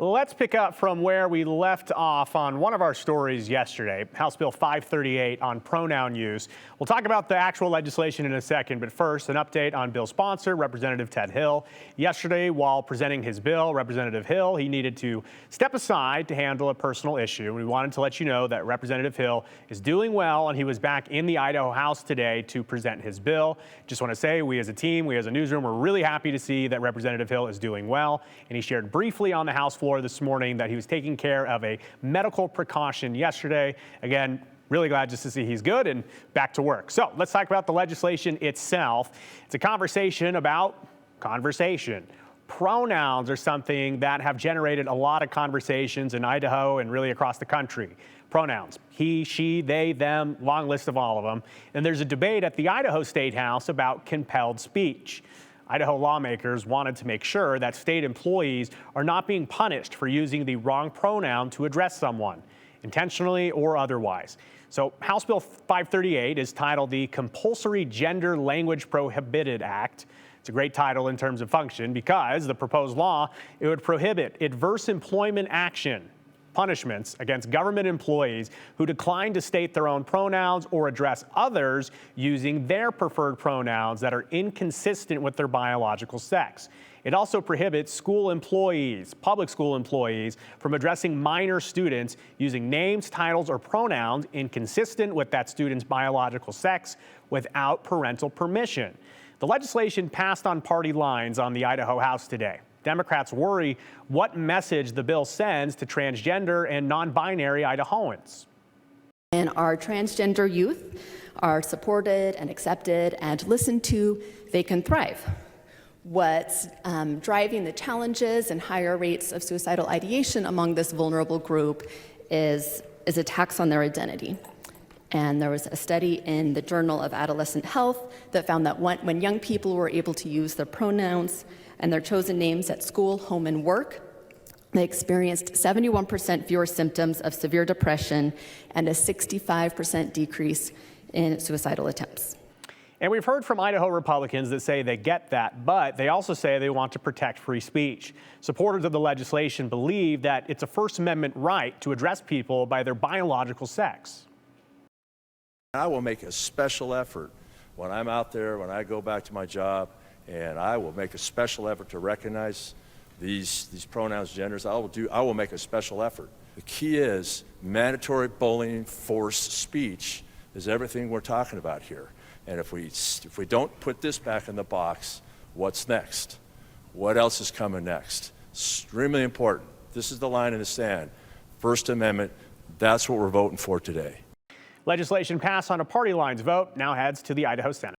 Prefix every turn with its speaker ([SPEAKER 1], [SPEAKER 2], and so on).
[SPEAKER 1] Let's pick up from where we left off on one of our stories yesterday, House Bill 538 on pronoun use. We'll talk about the actual legislation in a second, but first, an update on bill sponsor, Representative Ted Hill. Yesterday, while presenting his bill, Representative Hill, he needed to step aside to handle a personal issue. We wanted to let you know that Representative Hill is doing well, and he was back in the Idaho House today to present his bill. Just want to say, we as a team, we as a newsroom, we're really happy to see that Representative Hill is doing well, and he shared briefly on the House floor this morning that he was taking care of a medical precaution yesterday. Again, really glad just to see he's good and back to work. So let's talk about the legislation itself. It's a conversation about conversation. Pronouns are something that have generated a lot of conversations in Idaho and really across the country. Pronouns, he, she, they, them, long list of all of them. And there's a debate at the Idaho State House about compelled speech. Idaho lawmakers wanted to make sure that state employees are not being punished for using the wrong pronoun to address someone, intentionally or otherwise. So House Bill 538 is titled the Compulsory Gender Language Prohibited Act. It's a great title in terms of function because the proposed law, it would prohibit adverse employment action punishments against government employees who decline to state their own pronouns or address others using their preferred pronouns that are inconsistent with their biological sex. It also prohibits school employees, public school employees, from addressing minor students using names, titles, or pronouns inconsistent with that student's biological sex without parental permission. The legislation passed on party lines on the Idaho House today. Democrats worry what message the bill sends to transgender and non-binary Idahoans.
[SPEAKER 2] And our transgender youth are supported and accepted and listened to, they can thrive. What's driving the challenges and higher rates of suicidal ideation among this vulnerable group is attacks on their identity. And there was a study in the Journal of Adolescent Health that found that when young people were able to use their pronouns and their chosen names at school, home, and work, they experienced 71% fewer symptoms of severe depression and a 65% decrease in suicidal attempts.
[SPEAKER 1] And we've heard from Idaho Republicans that say they get that, but they also say they want to protect free speech. Supporters of the legislation believe that it's a First Amendment right to address people by their biological sex.
[SPEAKER 3] I will make a special effort when I'm out there, when I go back to my job, and I will make a special effort to recognize these pronouns, genders. I will make a special effort. The key is mandatory bullying, forced speech is everything we're talking about here. And if we don't put this back in the box, what's next? What else is coming next? Extremely important. This is the line in the sand. First Amendment, that's what we're voting for today.
[SPEAKER 1] Legislation passed on a party lines vote now heads to the Idaho Senate.